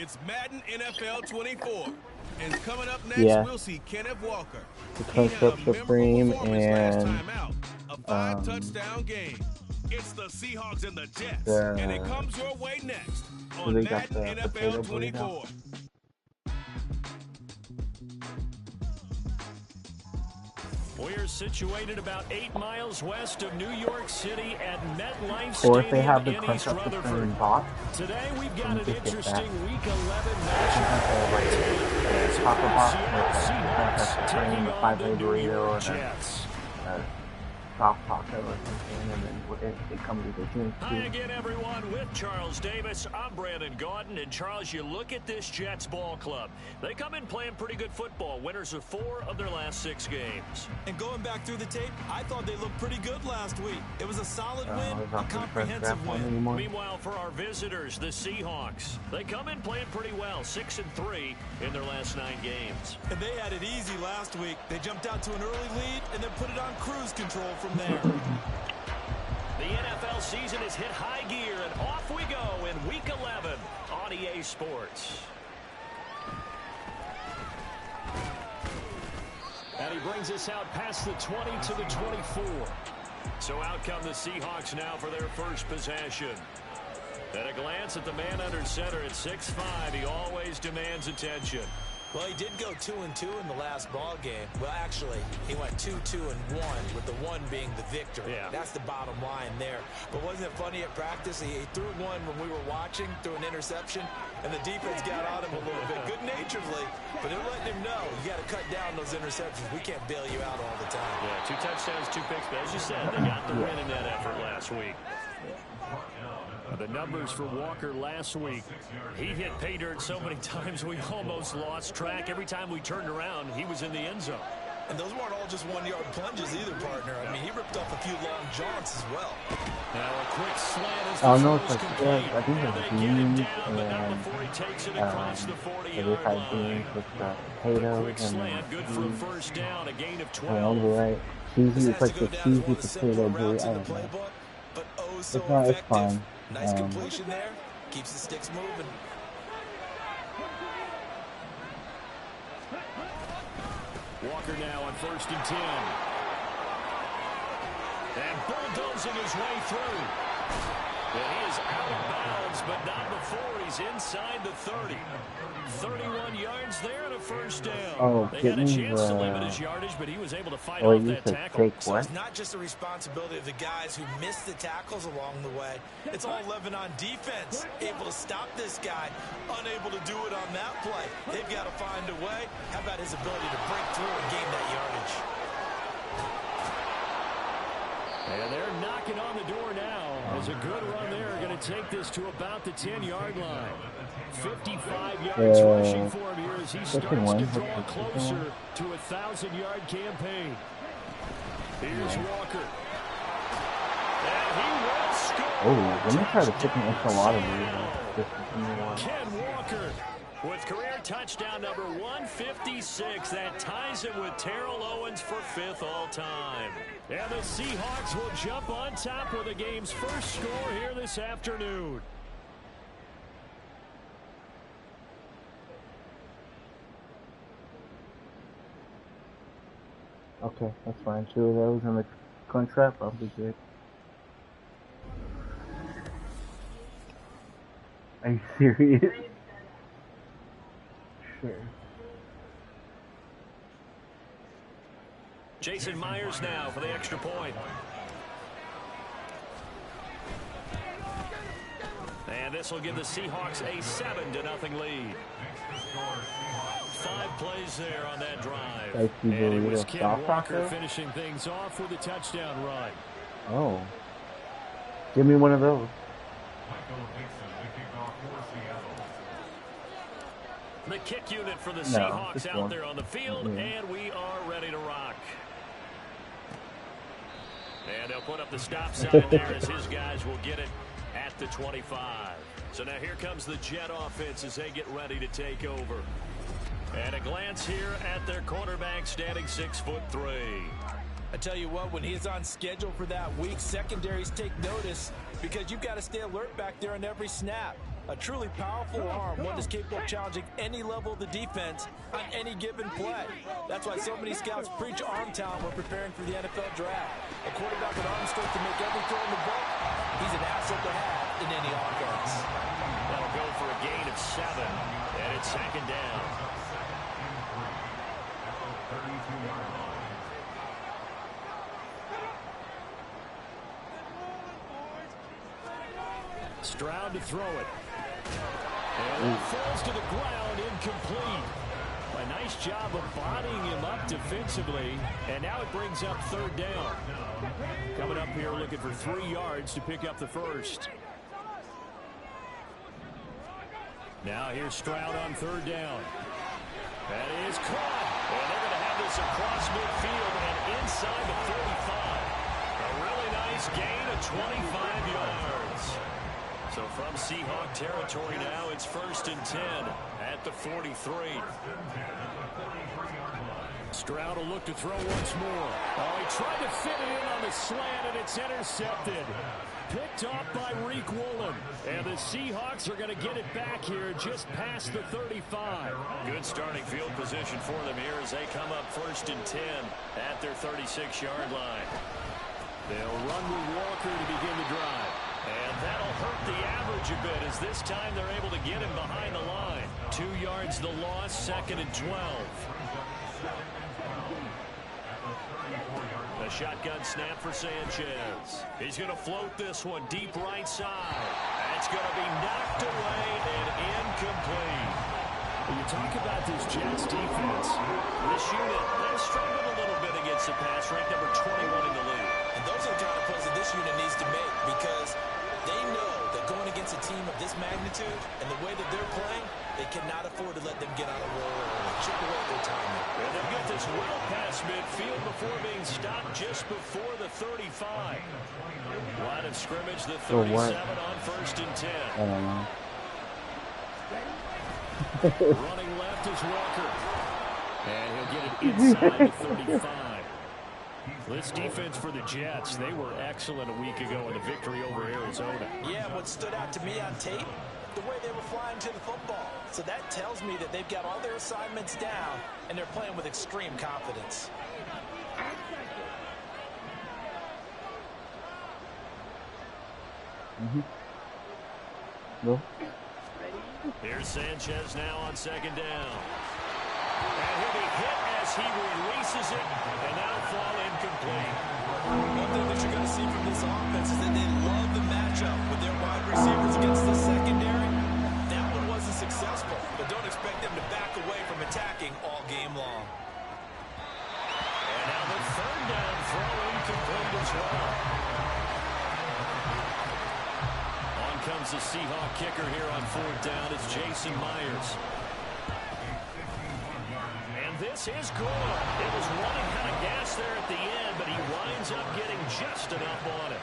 It's Madden NFL 24. And coming up next, we'll see Kenneth Walker. He had a memorable performance last time out. A 5-touchdown game. It's the Seahawks and the Jets. And it comes your way next on Madden NFL 24. We're situated about 8 miles west of New York City at MetLife Or if they have the Stadium in crunch East up the Rutherford. box. Today we've got an interesting Week 11 matchup. Taco box with taking the on the 5-day New burrito York and Jets. soft taco or something, and then it comes with a drink. Hi again, everyone, with Charles Davis. I'm Brandon Gaudin, and Charles, you look at this Jets ball club. They come in playing pretty good football, winners of 4 of their last 6 games. And going back through the tape, I thought they looked pretty good last week. It was a solid win, a comprehensive win. Meanwhile, for our visitors, the Seahawks, they come in playing pretty well, 6-3 in their last 9 games. And they had it easy last week. They jumped out to an early lead and then put it on cruise control from there. The NFL season has hit high gear, and off we go in Week 11 on EA Sports. And he brings us out past the 20 to the 24. So out come the Seahawks now for their first possession. At a glance at the man under center at 6'5", he always demands attention. Well, he did go 2-2 in the last ball game. Well, actually, he went 2-2-1, with the 1 being the victory. Yeah. That's the bottom line there. But wasn't it funny at practice? He threw one when we were watching, threw an interception, and the defense got on him a little bit, good-naturedly. But they're letting him know, you got to cut down those interceptions. We can't bail you out all the time. Yeah, 2 touchdowns, 2 picks. But as you said, they got the win in that effort last week. The numbers for Walker last week. He hit pay dirt so many times we almost lost track. Every time we turned around, he was in the end zone. And those weren't all just 1-yard plunges either, partner. I mean, he ripped off a few long jaunts as well. Now a quick slant as the throw is complete. I think And there's they get him beans down, but not before he takes it across the 40-yard line. beans with potatoes Quick slant, good for a first down, a gain of 12. right. Cheesy, it's like the cheesy potato burrito. But oh so it's fine. Nice completion there. Keeps the sticks moving. Walker now on 1st and 10. And bulldozing his way through. And he is out of bounds, but not before he's inside the 30. 31 yards there and a first down. They had a chance to limit his yardage, but he was able to fight off that tackle. So it's not just the responsibility of the guys who missed the tackles along the way. It's all Lebanon defense, able to stop this guy, unable to do it on that play. They've got to find a way. How about his ability to break through and gain that yardage? And they're knocking on the door now. As a good run there, going to take this to about the 10-yard line. 55 yards rushing for him here as he starts to draw closer to a 1,000-yard campaign. Here's Walker. And he will score. Let me try to pick an extra lot of these. Ken Walker with career touchdown number 156. That ties him with Terrell Owens for 5th all-time. And the Seahawks will jump on top with the game's first score here this afternoon. Okay, that's fine. 2 of those in the gun trap, I'll be good. Are you serious? Sure. Jason Myers now for the extra point. And this will give the Seahawks a 7-0 lead. 5 plays there on that drive. And it was Ken Walker finishing things off with a touchdown run. Oh. Give me one of those. The kick unit for the Seahawks out there on the field, and we are ready to rock. And they'll put up the stop sign there as his guys will get it at the 25. So now here comes the Jet offense as they get ready to take over. And a glance here at their quarterback standing 6'3". I tell you what, when he's on schedule for that week, secondaries take notice because you've got to stay alert back there on every snap. A truly powerful arm, one that's capable of challenging any level of the defense on any given play. That's why so many scouts preach arm talent when preparing for the NFL draft. A quarterback with arm strength to make every throw in the book, he's an asset to have in any offense. That'll go for a gain of 7, and it's 2nd down. Stroud to throw it. And it falls to the ground, incomplete. A nice job of bodying him up defensively, and now it brings up 3rd down. Coming up here looking for 3 yards to pick up the first. Now here's Stroud on 3rd down. That is caught. And they're going to have this across midfield and inside the 35. A really nice gain of 25 yards. So from Seahawk territory now, it's 1st and 10 at the 43. Stroud will look to throw once more. Oh, he tried to fit it in on the slant, and it's intercepted. Picked off by Reek Woolen. And the Seahawks are going to get it back here just past the 35. Good starting field position for them here as they come up 1st and 10 at their 36-yard line. They'll run with Walker to begin the drive. And that'll hurt the average a bit as this time they're able to get him behind the line. 2 yards the loss, 2nd and 12. A shotgun snap for Sanchez. He's going to float this one deep right side. That's going to be knocked away and incomplete. When you talk about this Jets defense, this unit has struggled a little bit against the pass, ranked number 21 in the league. And those are the kind of plays that this unit needs to make because they know that going against a team of this magnitude and the way that they're playing, they cannot afford to let them get on a roll or chip away their timing. And they'll get this well past midfield before being stopped just before the 35. Line of scrimmage, the 37 on 1st and 10. I don't know. Running left is Walker. And he'll get it inside the 35. This defense for the Jets, they were excellent a week ago in the victory over Arizona. Yeah, what stood out to me on tape, the way they were flying to the football. So that tells me that they've got all their assignments down, and they're playing with extreme confidence. No. Here's Sanchez now on 2nd down. And he'll be hit as he releases it, and that'll fall incomplete. One thing that you're going to see from this offense is that they love the matchup with their wide receivers against the secondary. That one wasn't successful, but don't expect them to back away from attacking all game long. And now the 3rd down throw incomplete as well. On comes the Seahawk kicker here on 4th down. It's Jason Myers. This is good. It was running kind of gas there at the end, but he winds up getting just enough on it.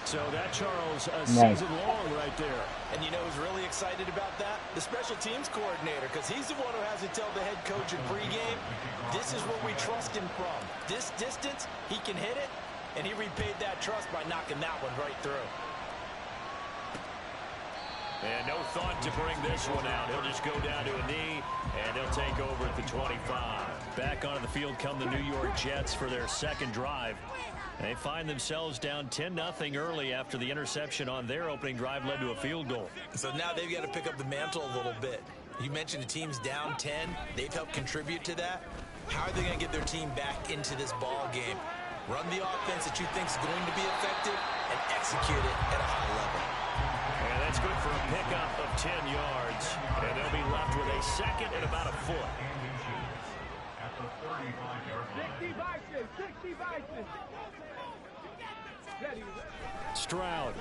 So that, Charles, a season long right there. And you know who's really excited about that? The special teams coordinator, because he's the one who has to tell the head coach in pregame, this is where we trust him from. This distance, he can hit it, and he repaid that trust by knocking that one right through. And no thought to bring this one out. He'll just go down to a knee, and he'll take over at the 25. Back onto the field come the New York Jets for their 2nd drive. They find themselves down 10-0 early after the interception on their opening drive led to a field goal. So now they've got to pick up the mantle a little bit. You mentioned the team's down 10. They've helped contribute to that. How are they going to get their team back into this ball game? Run the offense that you think is going to be effective and execute it at a high level. And that's good for a pickup of 10 yards. And they'll be left with a 2nd and about a foot. 60 Stroud.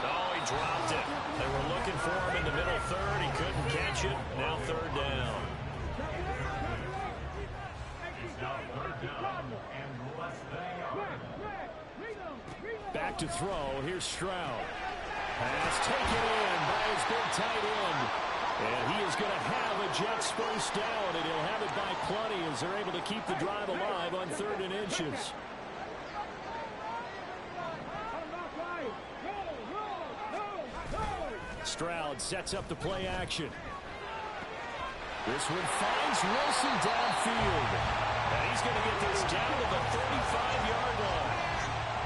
Oh, he dropped it. They were looking for him in the middle 3rd. He couldn't catch it. Now 3rd down. Back to throw. Here's Stroud. Pass taken in by his big tight end. And he is going to have a Jets first down, and he'll have it by plenty as they're able to keep the drive alive on 3rd and inches. Stroud sets up the play action. This one finds Wilson downfield. And he's going to get this down to the 35-yard line.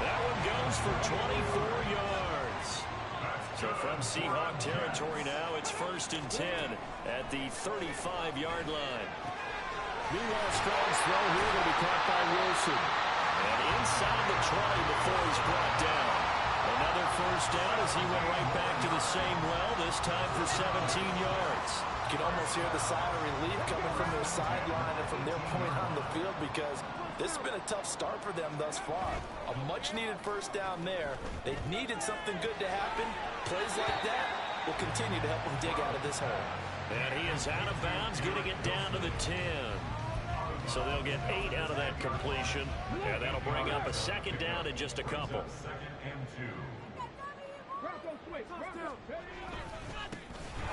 That one goes for 24 yards. So from Seahawk territory now, it's 1st and 10 at the 35-yard line. Meanwhile, Stroud's throw here will be caught by Wilson. And inside the 20 before he's brought down. Another 1st down as he went right back to the same well, this time for 17 yards. You can almost hear the sigh of relief coming from their sideline and from their point on the field because this has been a tough start for them thus far. A much-needed 1st down there. They needed something good to happen. Plays like that will continue to help them dig out of this hole. And he is out of bounds, getting it down to the 10. So they'll get 8 out of that completion. And that'll bring up a 2nd down in just a couple.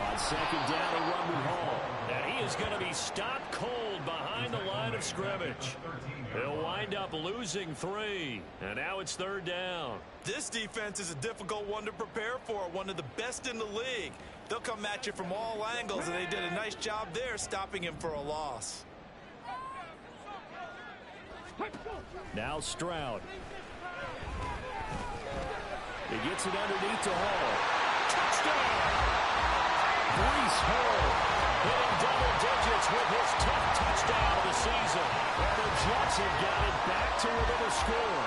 On 2nd down, a run with Hall. And he is going to be stopped cold behind the line of scrimmage. He'll wind up losing 3. And now it's 3rd down. This defense is a difficult one to prepare for, one of the best in the league. They'll come at you from all angles, and they did a nice job there stopping him for a loss. Now Stroud. He gets it underneath to Hall. Touchdown! Breece Hall hitting double digits with his 10th touchdown of the season. And the Jets have got it back to within a score.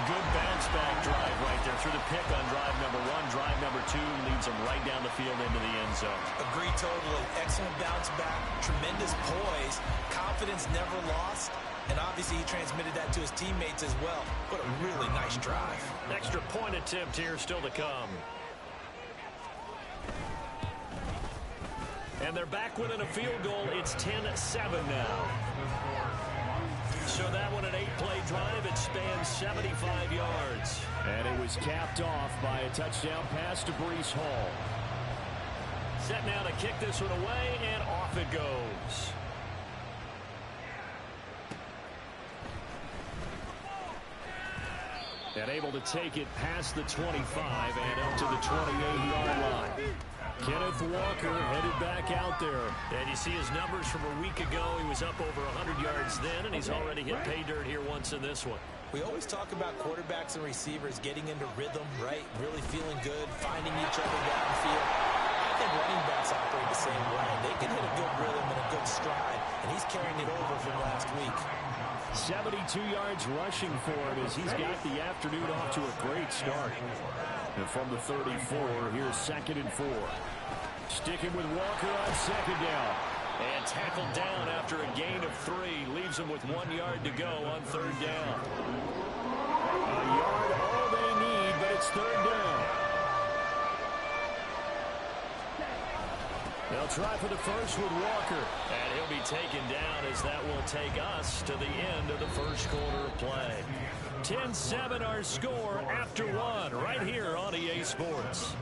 Good bounce-back drive right there through the pick on drive number 1. Drive number 2 leads them right down the field into the end zone. Agree totally. Excellent bounce-back, tremendous poise, confidence never lost, and obviously he transmitted that to his teammates as well. What a really nice drive. Extra point attempt here still to come. And they're back within a field goal. It's 10-7 now. So that one, an 8-play drive. It spans 75 yards. And it was capped off by a touchdown pass to Breece Hall. Set now to kick this one away, and off it goes. And able to take it past the 25 and up to the 28-yard line. Kenneth Walker headed back out there. And you see his numbers from a week ago. He was up over 100 yards then, and he's already hit pay dirt here once in this one. We always talk about quarterbacks and receivers getting into rhythm, right? Really feeling good, finding each other downfield. I think running backs operate the same way. They can hit a good rhythm and a good stride, and he's carrying it over from last week. 72 yards rushing for him as he's got the afternoon off to a great start. And from the 34, here's 2nd and 4. Sticking with Walker on 2nd down. And tackled down after a gain of 3. Leaves him with 1 yard to go on 3rd down. A yard all they need, but it's 3rd down. They'll try for the first with Walker. And he'll be taken down as that will take us to the end of the first quarter of play. 10-7 our score after 1 right here on EA Sports.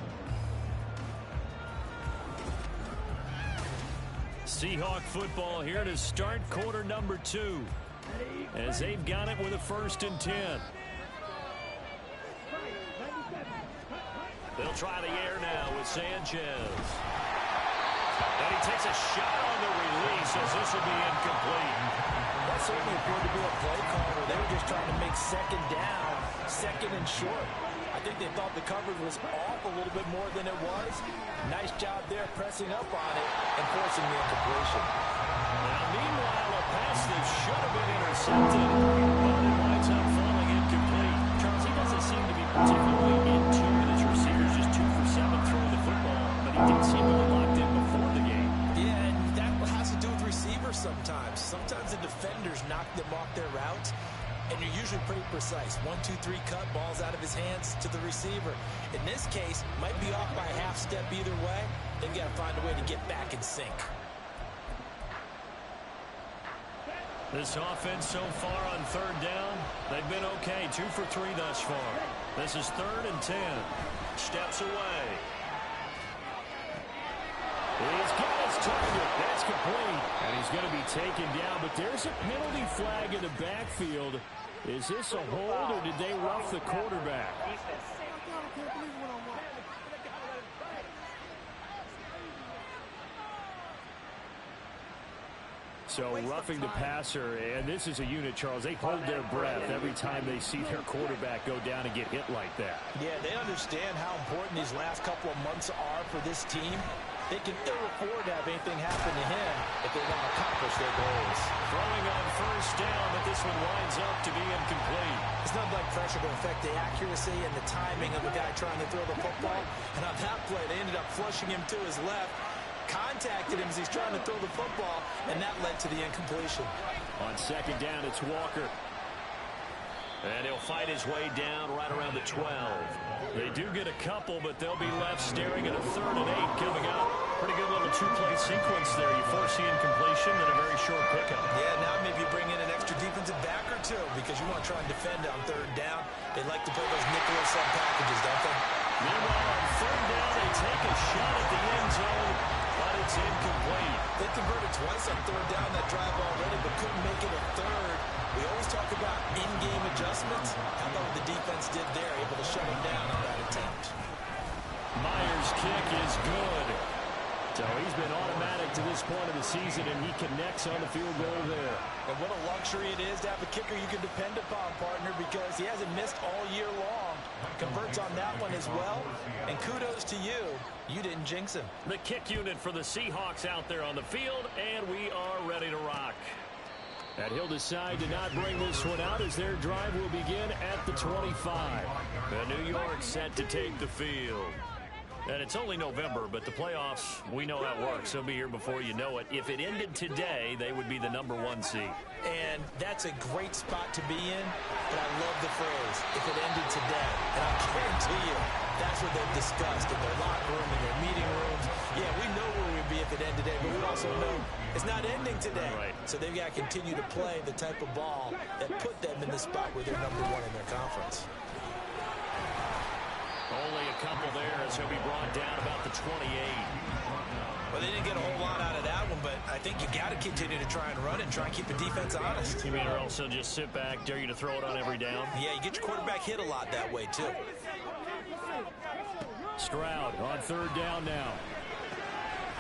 Seahawk football here to start quarter number 2 as they've got it with a 1st and 10. They'll try the air now with Sanchez. And he takes a shot on the release as this will be incomplete. That certainly appeared to be a play call where they were just trying to make 2nd down, 2nd and short. I think they thought the coverage was off a little bit more than it was. Nice job there pressing up on it and forcing the incompletion. Now, meanwhile, a pass that should have been intercepted, but it winds up falling incomplete. Charles, he doesn't seem to be particularly in tune with his receivers, just 2 for 7 throwing the football, but he did seem to be locked in before the game. Yeah, and that has to do with receivers sometimes. Sometimes the defenders knock them off their routes, and you're usually pretty precise. 1, 2, 3 cut, balls out of his hands to the receiver. In this case, might be off by a half step either way. They've got to find a way to get back in sync. This offense so far on 3rd down, they've been okay. 2 for 3 thus far. This is 3rd and 10. Steps away. He's got his target. That's complete. And he's going to be taken down. But there's a penalty flag in the backfield. Is this a hold or did they rough the quarterback? So roughing the passer, and this is a unit, Charles. They hold their breath every time they see their quarterback go down and get hit like that. Yeah, they understand how important these last couple of months are for this team. They can ill afford to have anything happen to him if they want to accomplish their goals. Throwing on first down, but this one winds up to be incomplete. It's not like pressure to affect the accuracy and the timing of the guy trying to throw the football. And on that play, they ended up flushing him to his left. Contacted him as he's trying to throw the football, and that led to the incompletion. On second down, it's Walker. And he'll fight his way down right around the 12. They do get a couple, but they'll be left staring at a 3rd and 8 coming up. Pretty good little two-play sequence there. You force the incompletion and a very short pickup. Yeah, now maybe you bring in an extra defensive back or two because you want to try and defend on 3rd down. They like to play those nickel sub packages, don't they? Meanwhile, on 3rd down, they take a shot at the end zone, but it's incomplete. They converted twice on 3rd down that drive already, but couldn't make it a 3rd. We always talk about in-game adjustments. How about what the defense did there, able to shut him down on that attempt? Myers' kick is good. So he's been automatic to this point of the season, and he connects on the field goal there. And what a luxury it is to have a kicker you can depend upon, partner, because he hasn't missed all year long. Converts on that one as well. And kudos to you. You didn't jinx him. The kick unit for the Seahawks out there on the field, and we are ready to rock. And he'll decide to not bring this one out as their drive will begin at the 25. The New York set to take the field. And it's only November, but the playoffs, we know how it works. They'll be here before you know it. If it ended today, they would be the #1 seed. And that's a great spot to be in, but I love the phrase, if it ended today. And I guarantee you, that's what they've discussed in their locker room, in their meeting rooms. Yeah, we know where we'd be if it ended today, but we also know it's not ending today. Right. So they've got to continue to play the type of ball that put them in the spot where they're #1 in their conference. Only a couple there as he'll be brought down about the 28. Well, they didn't get a whole lot out of that one, but I think you got to continue to try and run it, try and keep the defense honest. You mean or also just sit back, dare you to throw it on every down? Yeah, you get your quarterback hit a lot that way, too. Stroud on 3rd down now.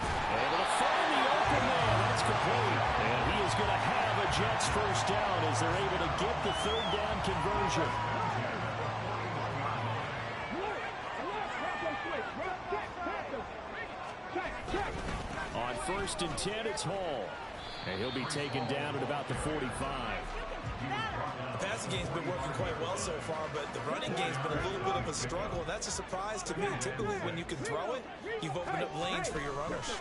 Able to find the open man. That's complete. And he is going to have a Jets first down as they're able to get the 3rd down conversion. On 1st and 10, it's Hall. And he'll be taken down at about the 45. The passing game's been working quite well so far, but the running game's been a little bit of a struggle, and that's a surprise to me. Typically, when you can throw it, you've opened up lanes for your runners.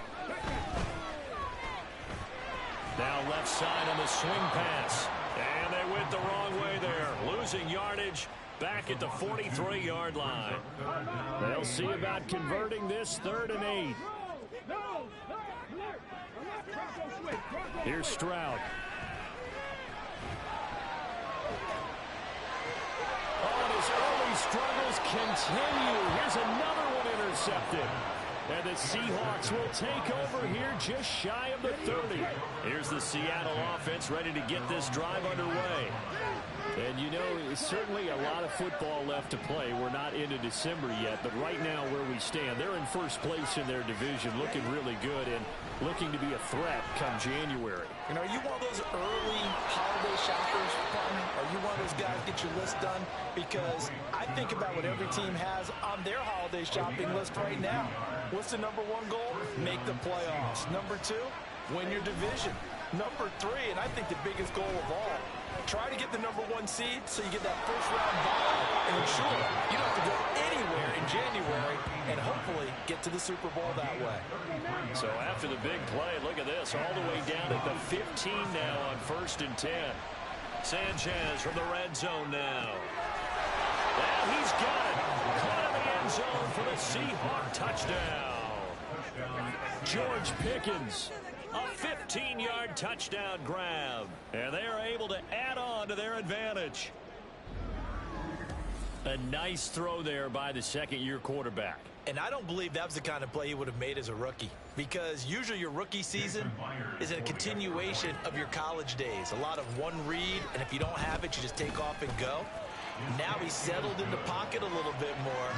Now left side on the swing pass. And they went the wrong way there. Losing yardage back at the 43-yard line. They'll see about converting this 3rd and 8. Here's Stroud. Oh, and his early struggles continue. Here's another one intercepted. And the Seahawks will take over here just shy of the 30. Here's the Seattle offense ready to get this drive underway. And, you know, certainly a lot of football left to play. We're not into December yet, but right now where we stand, they're in first place in their division, looking really good and looking to be a threat come January. And are you one of those early holiday shoppers, partner? Are you one of those guys get your list done? Because I think about what every team has on their holiday shopping list right now. What's the #1 goal? Make the playoffs. #2, win your division. #3, and I think the biggest goal of all, try to get the #1 seed so you get that first-round bye and ensure you don't have to go anywhere in January and hopefully get to the Super Bowl that way. So after the big play, look at this, all the way down at the 15 now on 1st and 10. Sanchez from the red zone now. And he's got it. Caught in the end zone for the Seahawk touchdown. George Pickens. A 15-yard touchdown grab. And they are able to add on to their advantage. A nice throw there by the second-year quarterback. And I don't believe that was the kind of play he would have made as a rookie. Because usually your rookie season is a continuation of your college days. A lot of one read, and if you don't have it, you just take off and go. Now he's settled in the pocket a little bit more,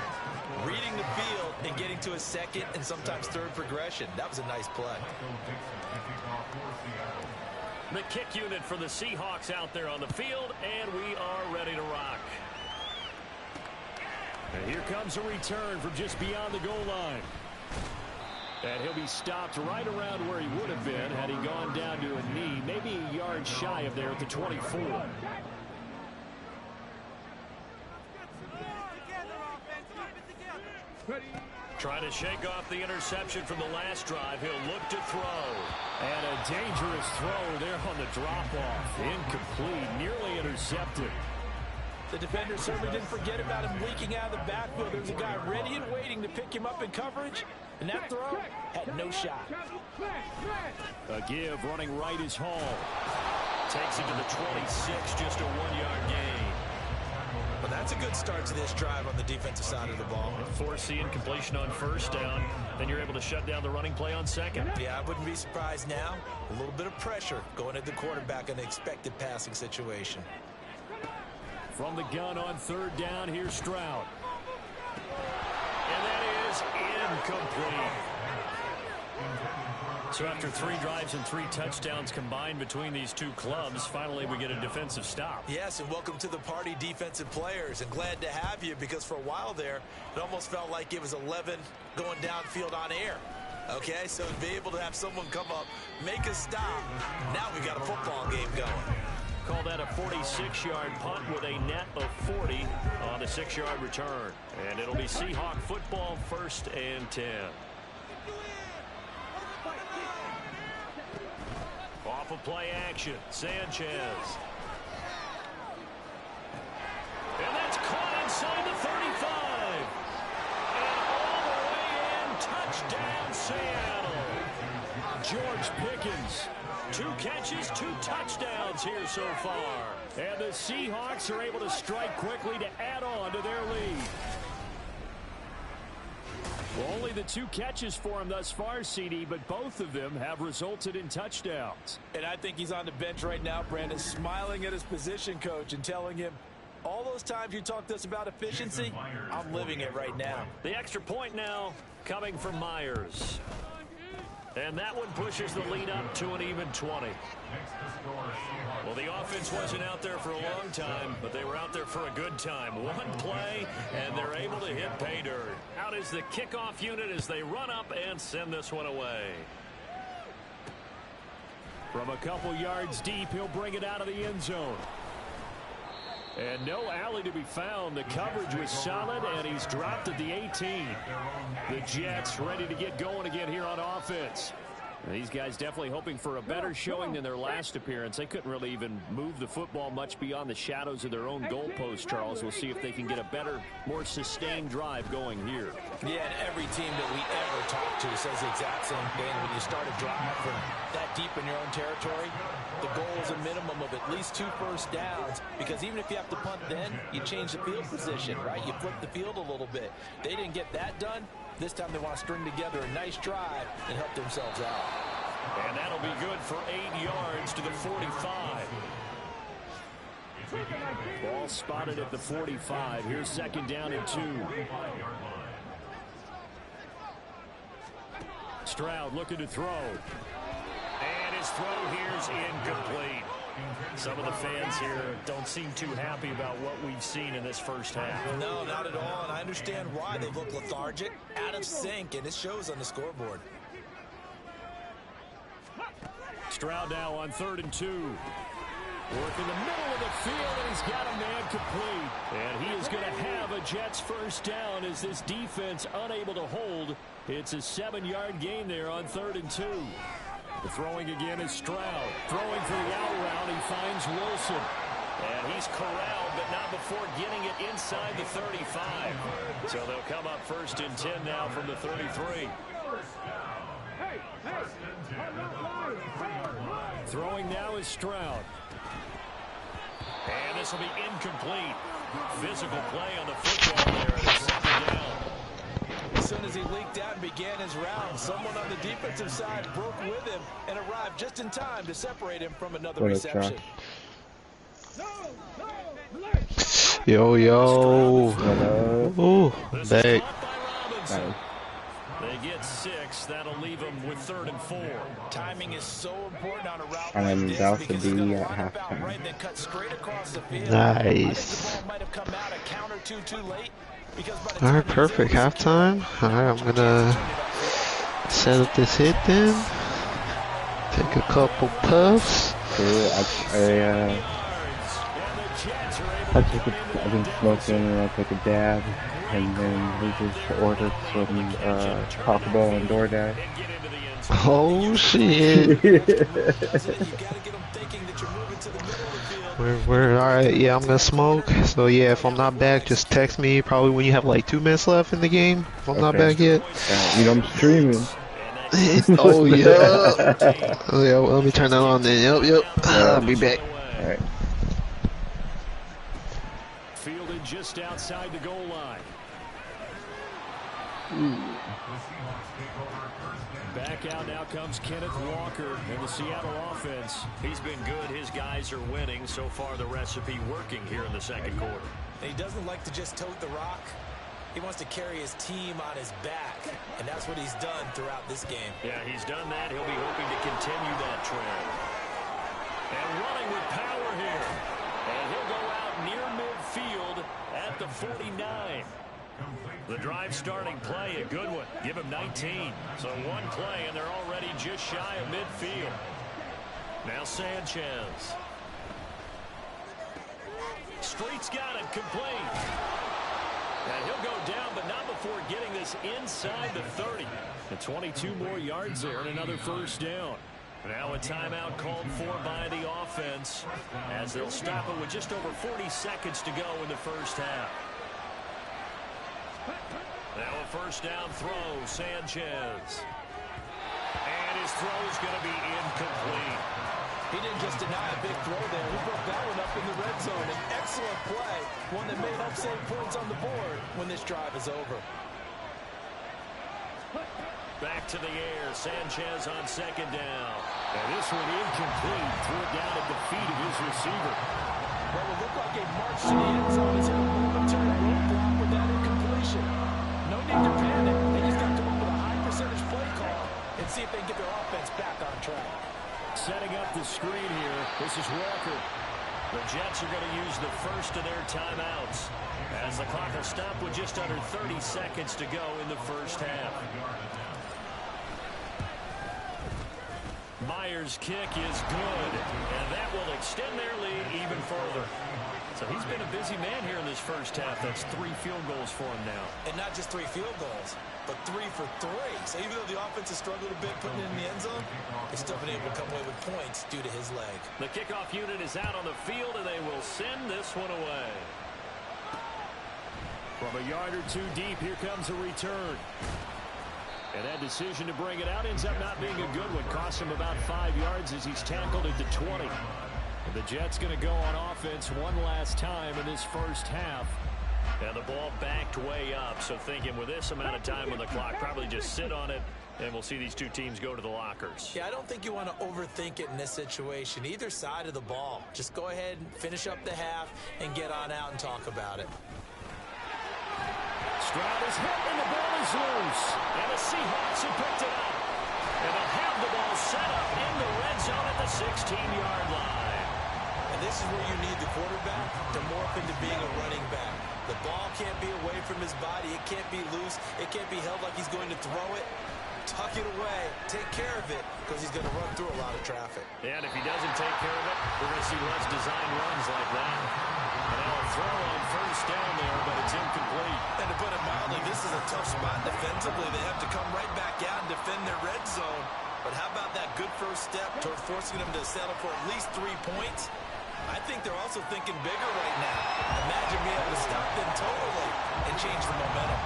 reading the field and getting to a second and sometimes third progression. That was a nice play. The kick unit for the Seahawks out there on the field, and we are ready to rock. And here comes a return from just beyond the goal line. And he'll be stopped right around where he would have been had he gone down to a knee, maybe a yard shy of there at the 24. Trying to shake off the interception from the last drive. He'll look to throw. And a dangerous throw there on the drop-off. Incomplete, nearly intercepted. The defender certainly didn't forget about him leaking out of the backfield. There's a guy ready and waiting to pick him up in coverage, and that throw had no shot. A give running right is Hall. Takes it to the 26, just a 1-yard gain. Well, that's a good start to this drive on the defensive side of the ball. Force the incompletion on first down. Then you're able to shut down the running play on second. Yeah, I wouldn't be surprised now. A little bit of pressure going at the quarterback in an expected passing situation. From the gun on third down, here's Stroud. And that is incomplete. So after 3 drives and 3 touchdowns combined between these two clubs, finally we get a defensive stop. Yes, and welcome to the party, defensive players. And glad to have you, because for a while there, it almost felt like it was 11 going downfield on air. Okay, so to be able to have someone come up, make a stop, now we got a football game going. Call that a 46-yard punt with a net of 40 on the 6-yard return. And it'll be Seahawk football, 1st and 10. Off of play action, Sanchez. And that's caught inside the 35. And all the way in, touchdown Seattle. George Pickens. 2 catches, 2 touchdowns here so far. And the Seahawks are able to strike quickly to add on to their lead. Well, only the 2 catches for him thus far, CD, but both of them have resulted in touchdowns. And I think he's on the bench right now, Brandon, smiling at his position coach and telling him, all those times you talked to us about efficiency, I'm living it right now. The extra point now coming from Myers. And that one pushes the lead up to an even 20. Well, the offense wasn't out there for a long time, but they were out there for a good time. 1 play, and they're able to hit pay dirt. Out is the kickoff unit as they run up and send this one away. From a couple yards deep, he'll bring it out of the end zone. And no alley to be found. The coverage was solid, and he's dropped at the 18. The Jets ready to get going again here on offense. And these guys definitely hoping for a better showing than their last appearance. They couldn't really even move the football much beyond the shadows of their own goalpost, Charles. We'll see if they can get a better, more sustained drive going here. Yeah, and every team that we ever talk to says the exact same thing. When you start a drive from that deep in your own territory, the goal is a minimum of at least 2 first downs, because even if you have to punt then, you change the field position, right? You flip the field a little bit. They didn't get that done. This time they want to string together a nice drive and help themselves out. And that'll be good for 8 yards to the 45. Ball spotted at the 45. Here's 2nd down and 2. Stroud looking to throw. And his throw here's incomplete. Some of the fans here don't seem too happy about what we've seen in this first half. No, not at all, and I understand why. They look lethargic, out of sync, and it shows on the scoreboard. Stroud now on 3rd and 2. Work in the middle of the field, and he's got a man complete. And he is going to have a Jets first down as this defense unable to hold. It's a 7-yard gain there on 3rd and 2. The throwing again is Stroud. Throwing for the out route, he finds Wilson. And he's corralled, but not before getting it inside the 35. So they'll come up 1st and 10 now from the 33. Throwing now is Stroud. And this will be incomplete. Physical play on the football there, and it's 2nd down. As soon as he leaked out and began his round, someone on the defensive side broke with him and arrived just in time to separate him from another reception. Yo, yo. Ooh, back. They get 6. That'll leave them with 3rd and 4. Timing is so important on a route I'm like about this to because he's be going to at line up out halftime. right and then cut straight across the field. Nice. I think the ball might have come out a count or two too late. All right, perfect. Halftime. All right, I'm going to set up this hit then. Take a couple puffs. I've been smoking and I took a dab, and then we just ordered some Taco Bell and DoorDash. Oh shit! We're all right. Yeah, I'm gonna smoke. So yeah, if I'm not back, just text me. Probably when you have like 2 minutes left in the game. If I'm not back yet. You know I'm streaming. Oh yeah. Oh yeah. Well, let me turn that on then. Yep. I'll be back. All right. Fielded just outside the goal line. Back out now comes Kenneth Walker in the Seattle offense. He's been good. His guys are winning. So far, the recipe working here in the second quarter. And he doesn't like to just tote the rock. He wants to carry his team on his back, and that's what he's done throughout this game. Yeah, he's done that. He'll be hoping to continue that trend. And running with power here. And he'll go out near midfield at the 49. The drive starting play, a good one. Give him 19. So one play, and they're already just shy of midfield. Now Sanchez. Street's got it, complete. And he'll go down, but not before getting this inside the 30. And 22 more yards there and another first down. Now a timeout called for by the offense as they'll stop it with just over 40 seconds to go in the first half. Now a first down throw, Sanchez. And his throw is going to be incomplete. He didn't just deny a big throw there. He broke that one up in the red zone. An excellent play. One that may help save points on the board when this drive is over. Back to the air. Sanchez on second down. And this one incomplete. Threw it down at the feet of his receiver. Well, it looked like a march to the end zone. He's hit a momentary roadblock with that incompletion. No need to panic. They just got to come up with a high percentage play call and see if they can get their offense back on track. Setting up the screen here. This is Walker. The Jets are going to use the first of their timeouts as the clock will stop with just under 30 seconds to go in the first half. Myers' kick is good, and that will extend their lead even further. So he's been a busy man here in this first half. That's 3 field goals for him now. And not just 3 field goals, but 3 for 3. So even though the offense has struggled a bit putting it in the end zone, they've still been able to come away with points due to his leg. The kickoff unit is out on the field, and they will send this one away. From a yard or 2 deep, here comes a return. And that decision to bring it out ends up not being a good one. Cost him about 5 yards as he's tackled at the 20. And the Jets going to go on offense one last time in this first half. And the ball backed way up. So thinking with this amount of time on the clock, probably just sit on it, and we'll see these 2 teams go to the lockers. Yeah, I don't think you want to overthink it in this situation. Either side of the ball. Just go ahead and finish up the half and get on out and talk about it. Stroud is hit and the ball is loose. And the Seahawks have picked it up. And they'll have the ball set up in the red zone at the 16-yard line. And this is where you need the quarterback to morph into being a running back. The ball can't be away from his body. It can't be loose. It can't be held like he's going to throw it. Tuck it away. Take care of it because he's going to run through a lot of traffic. Yeah, and if he doesn't take care of it, we're going to see less design runs like that. And now a throw on first down there, but it's incomplete. And to put it mildly, this is a tough spot defensively. They have to come right back out and defend their red zone. But how about that good first step toward forcing them to settle for at least 3 points? I think they're also thinking bigger right now. Imagine being able to stop them totally and change the momentum.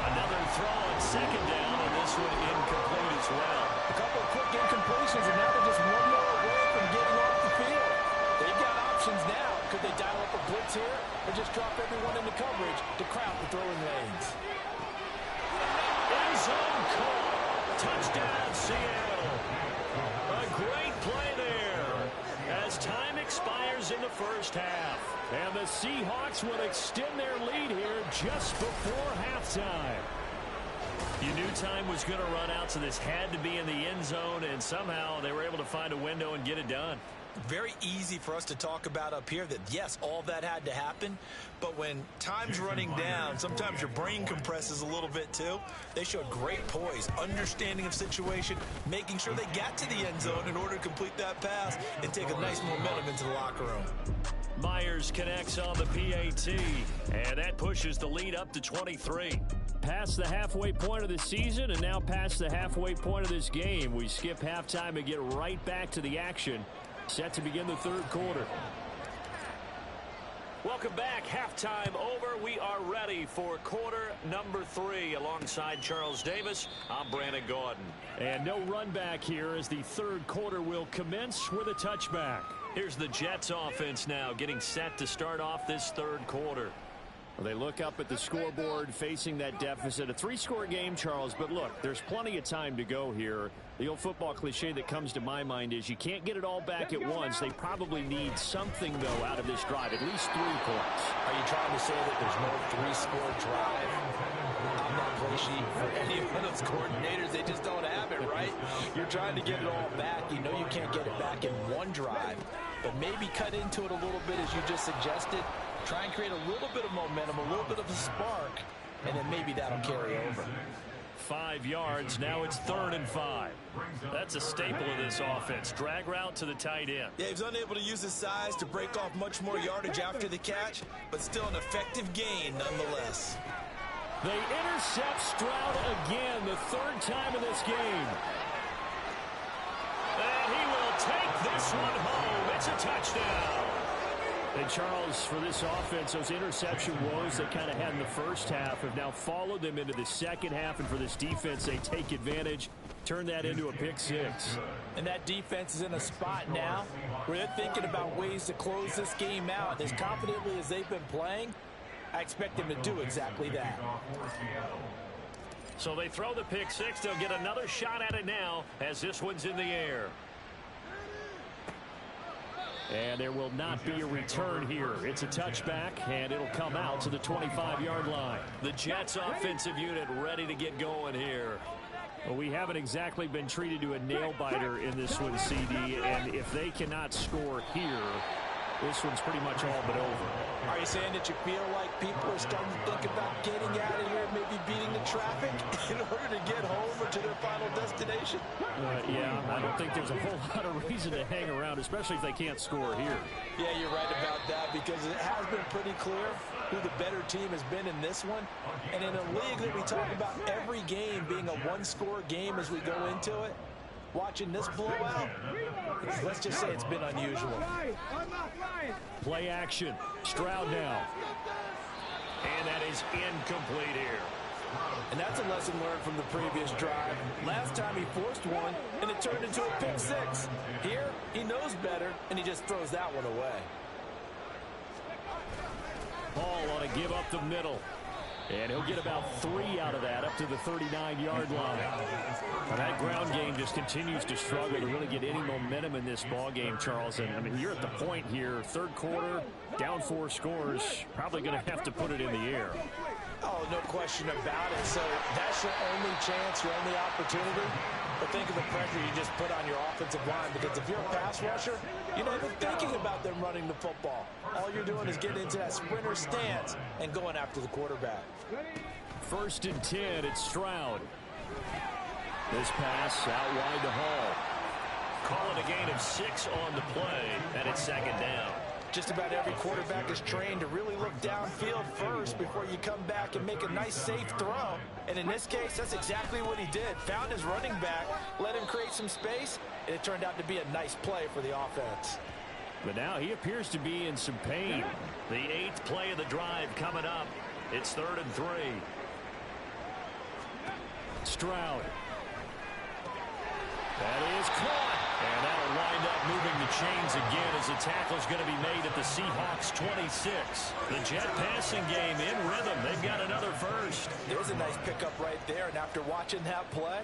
Another throw on second down, and this one incomplete as well. A couple of quick incompletions, and now they're just 1 more away from getting off the field. They've got options now. Could they dial up a blitz here or just drop everyone into coverage to crowd the throwing lanes? End zone call. Touchdown, Seattle. A great play there as time expires in the first half. And the Seahawks will extend their lead here just before halftime. You knew time was going to run out, so this had to be in the end zone, and somehow they were able to find a window and get it done. Very easy for us to talk about up here that, yes, all that had to happen, but when time's running down, sometimes your brain compresses a little bit too. They showed great poise, understanding of situation, making sure they got to the end zone in order to complete that pass and take a nice momentum into the locker room. Myers connects on the PAT, and that pushes the lead up to 23. Past the halfway point of the season and now past the halfway point of this game. We skip halftime and get right back to the action. Set to begin the third quarter. Welcome back. Halftime over. We are ready for quarter number 3. Alongside Charles Davis, I'm Brandon Gordon. And no run back here as the third quarter will commence with a touchback. Here's the Jets offense now getting set to start off this third quarter. Well, they look up at the scoreboard facing that deficit. A 3-score game, Charles, but look, there's plenty of time to go here. The old football cliche that comes to my mind is you can't get it all back at once. They probably need something, though, out of this drive, at least 3 points. Are you trying to say that there's no 3-score drive on that play sheet for any of those coordinators? They just don't have it, right? You're trying to get it all back. You know you can't get it back in one drive, but maybe cut into it a little bit as you just suggested. Try and create a little bit of momentum, a little bit of a spark, and then maybe that'll carry over. 5 yards. Now it's 3rd and 5. That's a staple of this offense. Drag route to the tight end. Yeah, he's unable to use his size to break off much more yardage after the catch, but still an effective gain nonetheless. They intercept Stroud again, the 3rd time in this game. And he will take this one home. It's a touchdown. And Charles, for this offense, those interception woes they kind of had in the first half have now followed them into the second half. And for this defense, they take advantage, turn that into a pick 6. And that defense is in a spot now where they're thinking about ways to close this game out. As confidently as they've been playing, I expect them to do exactly that. So they throw the pick 6. They'll get another shot at it now as this one's in the air. And there will not be a return here. It's a touchback, and it'll come out to the 25-yard line. The Jets offensive unit ready to get going here. Well, we haven't exactly been treated to a nail-biter in this one, CD, and if they cannot score here, this one's pretty much all but over. Are you saying that you feel like people are starting to think about getting out of here, maybe beating the traffic in order to get home or to their final destination? Yeah, I don't think there's a whole lot of reason to hang around, especially if they can't score here. Yeah, you're right about that because it has been pretty clear who the better team has been in this one. And in a league that we talk about every game being a one-score game as we go into it, watching this blowout, let's just say it's been unusual. Play action. Stroud now. And that is incomplete here. And that's a lesson learned from the previous drive. Last time he forced one, and it turned into a pick 6. Here, he knows better, and he just throws that one away. Ball on a give up the middle. And he'll get about 3 out of that up to the 39-yard line. That ground game just continues to struggle to really get any momentum in this ball game, Charles. And I mean, you're at the point here, third quarter, down 4 scores, probably going to have to put it in the air. Oh, no question about it. So that's your only chance, your only opportunity. But think of the pressure you just put on your offensive line, because if you're a pass rusher, you're not even thinking about them running the football. All you're doing is getting into that sprinter stance and going after the quarterback. 1st and 10, it's Stroud. This pass out wide to Hall. Call it a gain of 6 on the play, and it's 2nd down. Just about every quarterback is trained to really look downfield first before you come back and make a nice, safe throw. And in this case, that's exactly what he did. Found his running back, let him create some space, and it turned out to be a nice play for the offense. But now he appears to be in some pain. The 8th play of the drive coming up. It's 3rd and 3. Stroud. That is caught. And that'll wind up moving the chains again as the tackle's going to be made at the Seahawks 26. The Jet passing game in rhythm. They've got another first. There's a nice pickup right there. And after watching that play,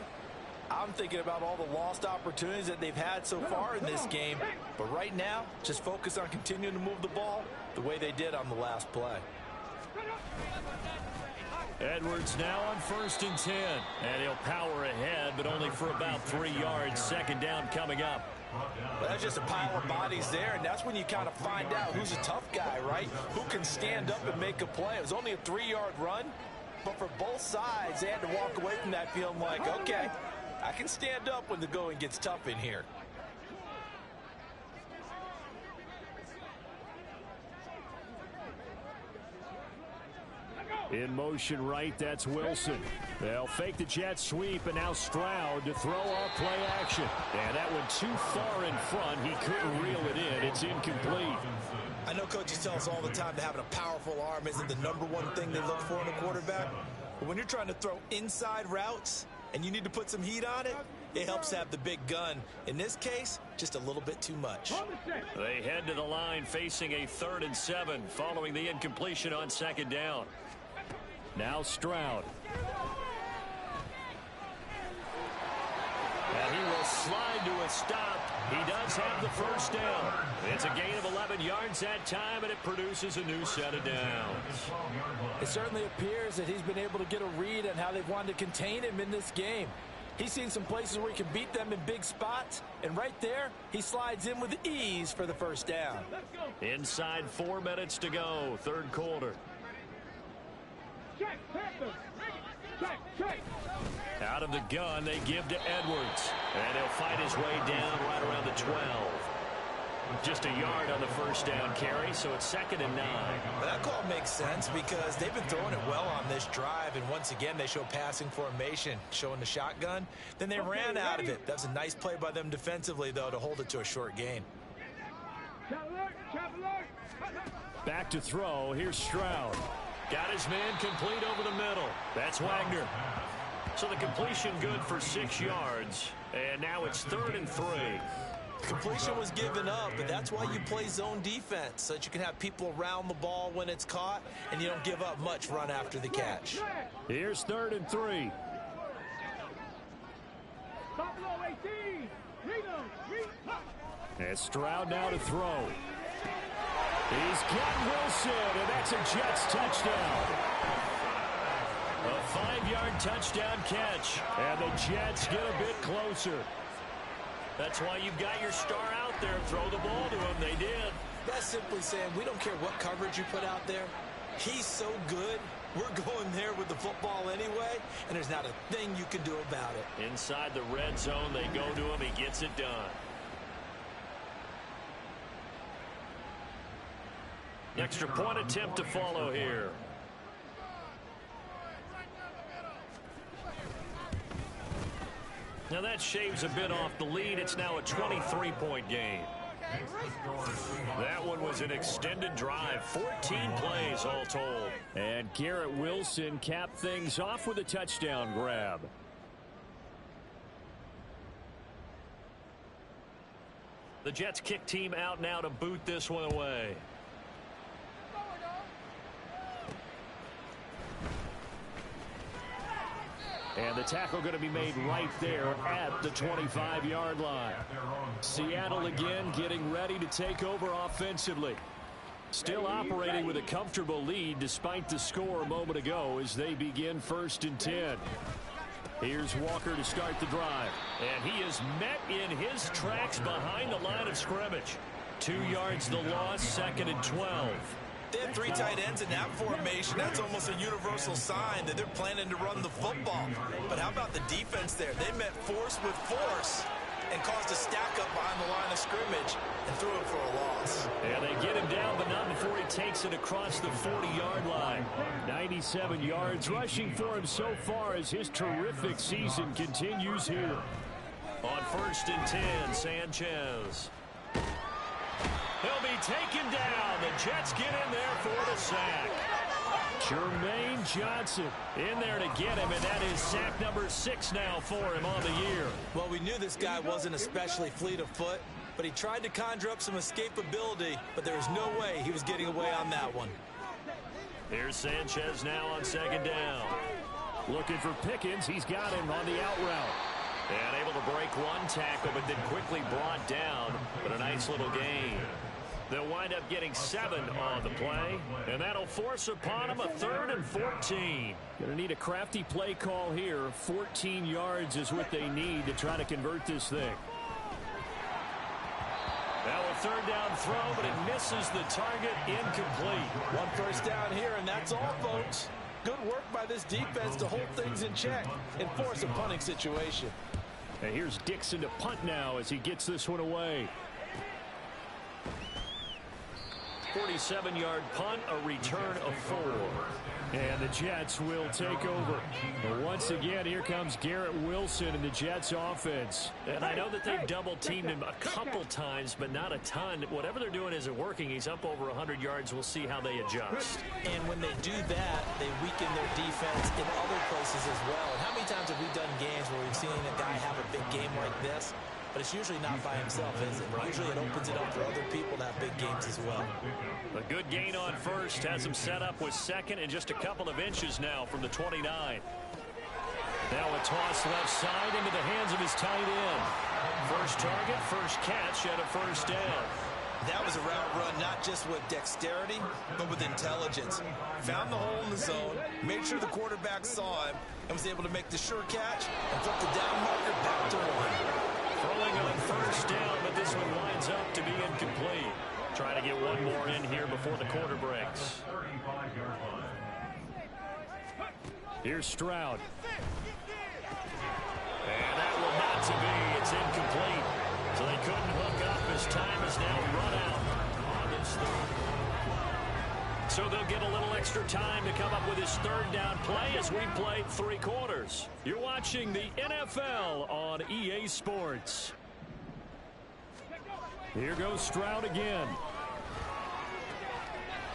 I'm thinking about all the lost opportunities that they've had so far in this game. But right now, just focus on continuing to move the ball the way they did on the last play. Edwards now on 1st and 10. And he'll power ahead, but only for about 3 yards. 2nd down coming up. Well, that's just a pile of bodies there, and that's when you kind of find out who's a tough guy, right? Who can stand up and make a play. It was only a 3-yard run, but for both sides, they had to walk away from that feeling like, okay, I can stand up when the going gets tough in here. In motion right, that's Wilson. They'll fake the jet sweep, and now Stroud to throw off play action. And that one too far in front. He couldn't reel it in. It's incomplete. I know coaches tell us all the time that having a powerful arm isn't the #1 thing they look for in a quarterback. But when you're trying to throw inside routes and you need to put some heat on it, it helps have the big gun. In this case, just a little bit too much. They head to the line facing a 3rd and 7 following the incompletion on 2nd down. Now Stroud. And he will slide to a stop. He does have the 1st down. It's a gain of 11 yards that time, and it produces a new set of downs. It certainly appears that he's been able to get a read on how they've wanted to contain him in this game. He's seen some places where he can beat them in big spots, and right there, he slides in with ease for the 1st down. Inside 4 minutes to go, 3rd quarter. Out of the gun, they give to Edwards. And he'll fight his way down right around the 12. Just a yard on the 1st down carry, so it's 2nd and 9. But that call makes sense because they've been throwing it well on this drive, and once again, they show passing formation, showing the shotgun. Then they ran out of it. That was a nice play by them defensively, though, to hold it to a short gain. Back to throw. Here's Stroud. Got his man complete over the middle. That's Wagner. So the completion good for 6 yards. And now it's 3rd and 3. Completion was given up, but that's why you play zone defense, so that you can have people around the ball when it's caught, and you don't give up much run after the catch. Here's 3rd and 3. And Stroud now to throw. He's got Wilson, and that's a Jets touchdown. A 5-yard touchdown catch, and the Jets get a bit closer. That's why you've got your star out there. Throw the ball to him. They did. That's simply saying we don't care what coverage you put out there. He's so good. We're going there with the football anyway, and there's not a thing you can do about it. Inside the red zone, they go to him. He gets it done. Extra point attempt to follow here. Now that shaves a bit off the lead. It's now a 23-point game. That one was an extended drive. 14 plays all told. And Garrett Wilson capped things off with a touchdown grab. The Jets kick team out now to boot this one away. And the tackle going to be made right there at the 25-yard line. Seattle again getting ready to take over offensively. Still operating with a comfortable lead despite the score a moment ago as they begin 1st and 10. Here's Walker to start the drive. And he is met in his tracks behind the line of scrimmage. 2 yards the loss, 2nd and 12. They had 3 tight ends in that formation. That's almost a universal sign that they're planning to run the football. But how about the defense there? They met force with force and caused a stack up behind the line of scrimmage and threw it for a loss. Yeah, they get him down, but not before he takes it across the 40-yard line. 97 yards rushing for him so far as his terrific season continues here. On 1st and 10, Sanchez. He'll be taken down. The Jets get in there for the sack. Jermaine Johnson in there to get him, and that is sack number 6 now for him on the year. Well, we knew this guy wasn't especially fleet of foot, but he tried to conjure up some escapability, but there was no way he was getting away on that one. Here's Sanchez now on 2nd down. Looking for Pickens. He's got him on the out route. And able to break one tackle, but then quickly brought down. But a nice little gain. They'll wind up getting 7 on the play, and that'll force upon them a 3rd and 14. Going to need a crafty play call here. 14 yards is what they need to try to convert this thing. Now a 3rd down throw, but it misses the target, incomplete. 1 first down here, and that's all, folks. Good work by this defense to hold things in check and force a punting situation. And here's Dixon to punt now as he gets this one away. 47-yard punt, a return of 4. And the Jets will take over. But once again, here comes Garrett Wilson and the Jets offense. And I know that they've double-teamed him a couple times, but not a ton. Whatever they're doing isn't working. He's up over 100 yards. We'll see how they adjust. And when they do that, they weaken their defense in other places as well. And how many times have we done games where we've seen a guy have a big game like this? But it's usually not by himself, is it? Usually it opens it up for other people to have big games as well. A good gain on first. Has him set up with 2nd and just a couple of inches now from the 29. Now a toss left side into the hands of his tight end. First target, first catch, and a 1st down. That was a route run not just with dexterity, but with intelligence. Found the hole in the zone, made sure the quarterback saw him, and was able to make the sure catch and flip the down marker back to 1. Throwing on 1st down, but this one winds up to be incomplete. Trying to get one more in here before the quarter breaks. Here's Stroud. And that will not to be. It's incomplete. So they couldn't hook up as time is now run out on this 3rd. So they'll get a little extra time to come up with his 3rd down play as we play 3 quarters. You're watching the NFL on EA Sports. Here goes Stroud again.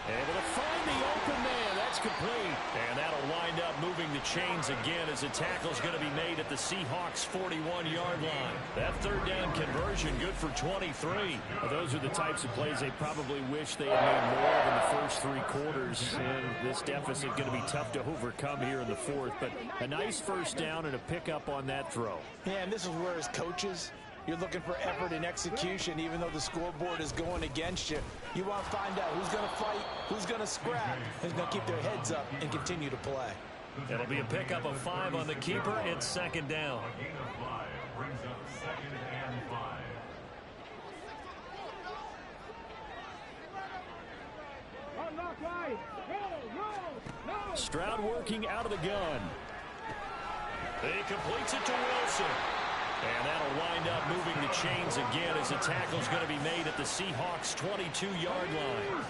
Able to find the open man. That's complete. And that'll wind up moving the chains again as the tackle's going to be made at the Seahawks 41-yard line. That 3rd down conversion good for 23. Well, those are the types of plays they probably wish they had made more than the first 3 quarters. And this deficit going to be tough to overcome here in the 4th. But a nice 1st down and a pickup on that throw. Yeah, and this is where as coaches, you're looking for effort and execution, even though the scoreboard is going against you. You want to find out who's going to fight, who's going to scrap, who's going to keep their heads up and continue to play. It'll be a pickup of 5 on the keeper. It's 2nd down. Stroud working out of the gun. He completes it to Wilson. And that'll wind up moving the chains again as the tackle's going to be made at the Seahawks 22-yard line.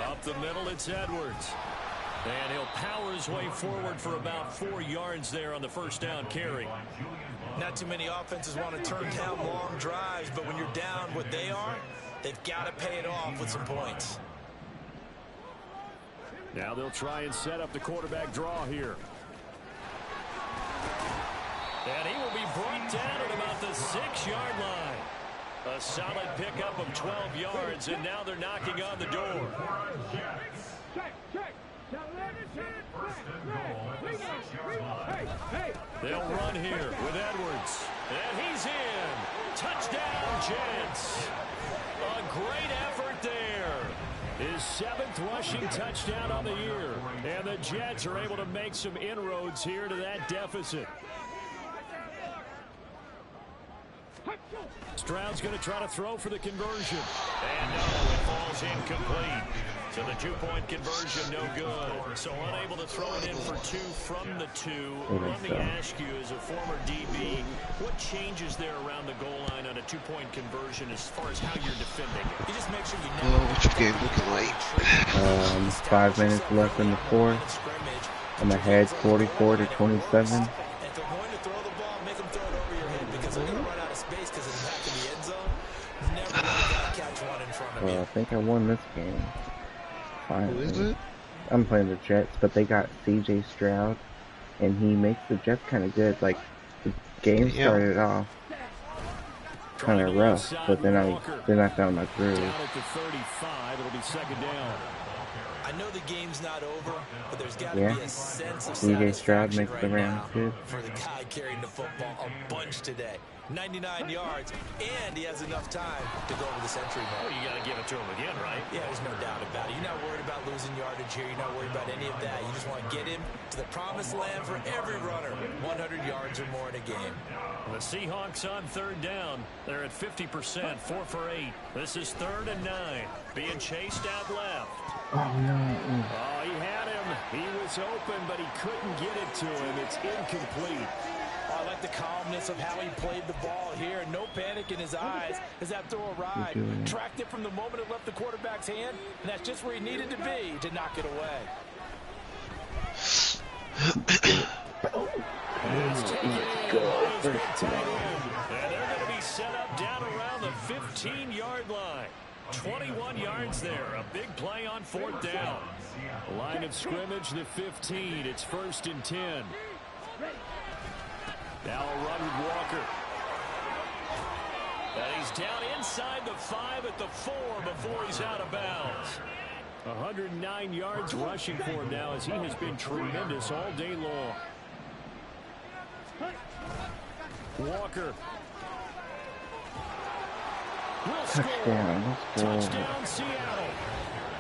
Up the middle, it's Edwards. And he'll power his way forward for about 4 yards there on the 1st down carry. Not too many offenses want to turn down long drives, but when you're down what they are, they've got to pay it off with some points. Now they'll try and set up the quarterback draw here. And he will be brought down at about the 6-yard line. A solid pickup of 12 yards, and now they're knocking on the door. They'll run here with Edwards. And he's in. Touchdown, Jets. A great effort there. His 7th rushing touchdown on the year. And the Jets are able to make some inroads here to that deficit. Stroud's going to try to throw for the conversion. And no, it falls incomplete. So the 2-point conversion, no good. So unable to throw it in for 2 from the 2. Let me ask you, as a former DB, what changes there around the goal line on a 2-point conversion as far as how you're defending it? You just make sure you know what's your game looking like? 5 minutes left in the 4th. I'm ahead 44 to 27. I think I won this game. Finally. Who is it? I'm playing the Jets, but they got CJ Stroud, and he makes the Jets kind of good. Like, the game started off kind of rough, but then I found my groove. Down at the 35, it'll be second down. I know the game's not over, but there's got to be a sense of DJ Stroud satisfaction makes the Rams good for the guy carrying the football a bunch today. 99 yards, and he has enough time to go over the century mark. Well, you got to give it to him again, right? Yeah, there's no doubt about it. You're not worried about losing yardage here. You're not worried about any of that. You just want to get him to the promised land for every runner. 100 yards or more in a game. The Seahawks on third down. They're at 50%, 4 for 8. This is 3rd and 9. Being chased out left. Oh, no. Oh, he had him. He was open, but he couldn't get it to him. It's incomplete. I like the calmness of how he played the ball here. No panic in his eyes as that throw arrived. Tracked it from the moment it left the quarterback's hand, and that's just where he needed to be to knock it away. And they're going to be set up down around the 15-yard line. 21 yards there. A big play on 4th down. Line of scrimmage, the 15. It's 1st and 10. Now a run with Walker. And he's down inside the 5 at the 4 before he's out of bounds. 109 yards rushing for him now as he has been tremendous all day long. Walker. Touchdown. Touchdown, Seattle.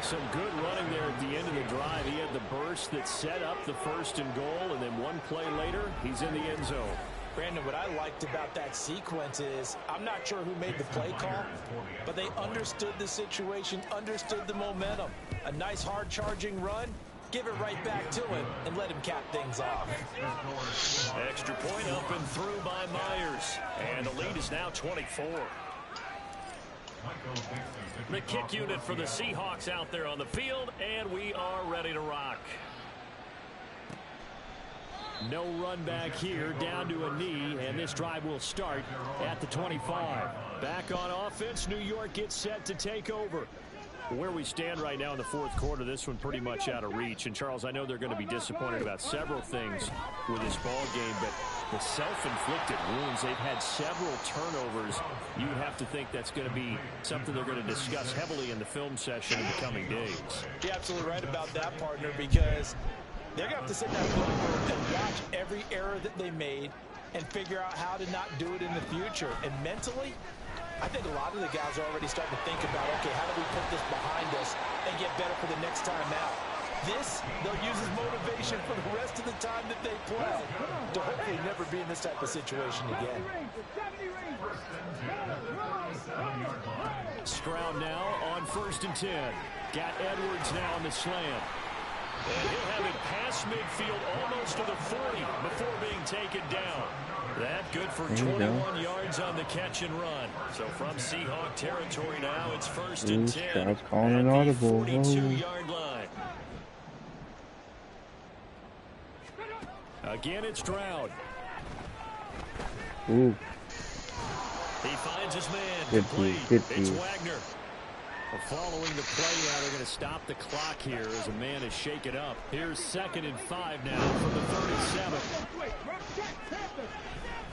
Some good running there at the end of the drive. He had the burst that set up the 1st and goal, and then one play later, he's in the end zone. Brandon, what I liked about that sequence is I'm not sure who made the play call, but they understood the situation, understood the momentum. A nice hard-charging run, give it right back to him, and let him cap things off. Extra point up and through by Myers. And the lead is now 24. The kick unit for the Seahawks out there on the field, and we are ready to rock. No run back here, down to a knee, and this drive will start at the 25. Back on offense, New York gets set to take over. Where we stand right now in the 4th quarter, this one pretty much out of reach. And, Charles, I know they're going to be disappointed about several things with this ball game, but the self-inflicted wounds, they've had several turnovers. You would have to think that's going to be something they're going to discuss heavily in the film session in the coming days. You're absolutely right about that, partner, because they're going to have to sit down and watch every error that they made and figure out how to not do it in the future. And mentally, I think a lot of the guys are already starting to think about, okay, how do we put this behind us and get better for the next time out? This, they'll use as motivation for the rest of the time that they play to hopefully never be in this type of situation again. Stroud now on 1st and 10. Got Edwards now on the slant. And he'll have it past midfield almost to the 40 before being taken down. That good for 21 yards on the catch and run. So from Seahawk territory now, it's 1st and 10 Stroud's calling an audible. 42-yard line. Again, it's Stroud. Ooh. He finds his man. Good Complete. good It's Wagner. Following the play now, they're going to stop the clock here as a man is shaken up. Here's 2nd and 5 now from the 37.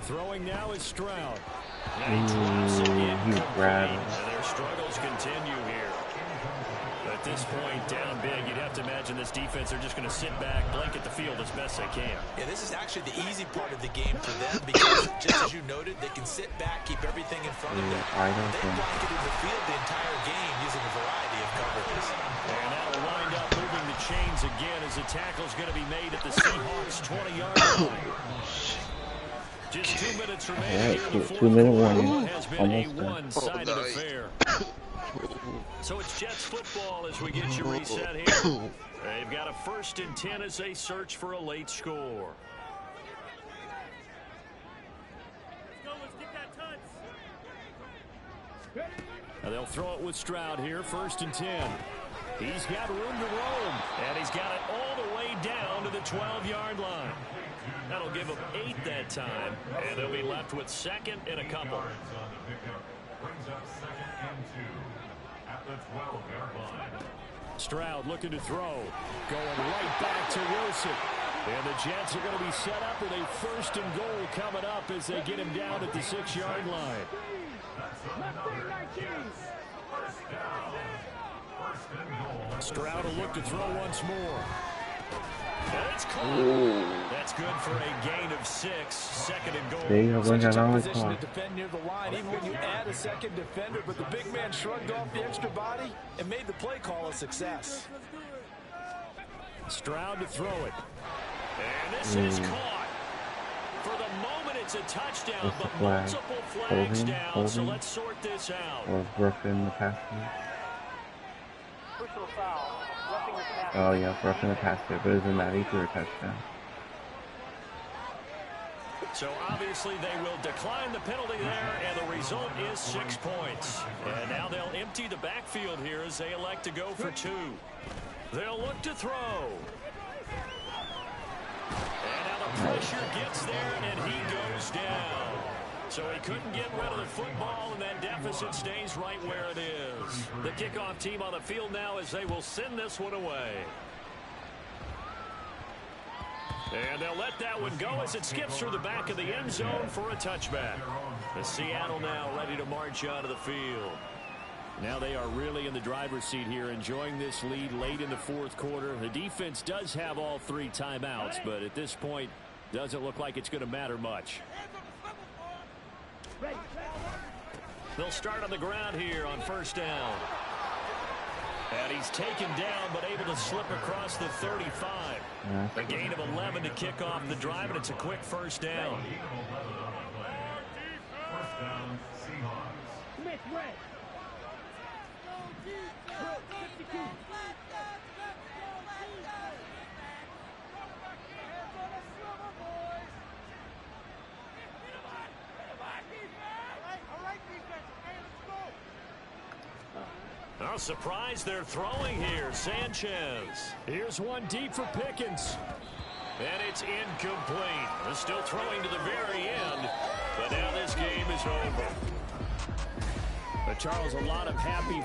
Throwing now is Stroud. And he drops it incomplete. And their struggles continue here. At this point, down big, you'd have to imagine this defense are just going to sit back, blanket the field as best they can. Yeah, this is actually the easy part of the game for them because, just as you noted, they can sit back, keep everything in front of them. They blanketed the field the entire game using a variety of coverages. And that'll wind up moving the chains again as the tackle's going to be made at the Seahawks' 20-yard line. Just 2 minutes remaining here in the 4th quarter. It has been a one-sided affair. So it's Jets football as we get you reset here. They've got a 1st and 10 as they search for a late score. Let's get that touch. Now they'll throw it with Stroud here, 1st and 10. He's got room to roam, and he's got it all the way down to the 12-yard line. That'll give him 8 that time, and they'll be left with 2nd and a couple. Stroud looking to throw. Going right back to Wilson. And the Jets are going to be set up with a 1st and goal coming up as they get him down at the 6-yard line. Stroud will look to throw once more. That's caught. That's good for a gain of 6. Second and goal. Such a tough position to defend near the line, even when you add a second defender. But the big man shrugged off the extra body and made the play call a success. Stroud to throw it. And this is caught. For the moment, it's a touchdown, but multiple flags down. So let's sort this out. Or roughing the passer. Oh yeah, roughing the passer, but isn't that equal a touchdown? So obviously they will decline the penalty there, and the result is 6 points. And now they'll empty the backfield here as they elect to go for 2. They'll look to throw. And now the pressure gets there, and he goes down. So he couldn't get rid of the football, and that deficit stays right where it is. The kickoff team on the field now as they will send this one away. And they'll let that one go as it skips through the back of the end zone for a touchback. The Seattle now ready to march out of the field. Now they are really in the driver's seat here, enjoying this lead late in the fourth quarter. The defense does have all 3 timeouts, but at this point, doesn't look like it's going to matter much. They'll start on the ground here on first down. And he's taken down, but able to slip across the 35. A gain of 11 to kick off the drive, and it's a quick first down. First down, Seahawks. No surprise, they're throwing here. Sanchez. Here's one deep for Pickens. And it's incomplete. They're still throwing to the very end. But now this game is over. But Charles, a lot of happy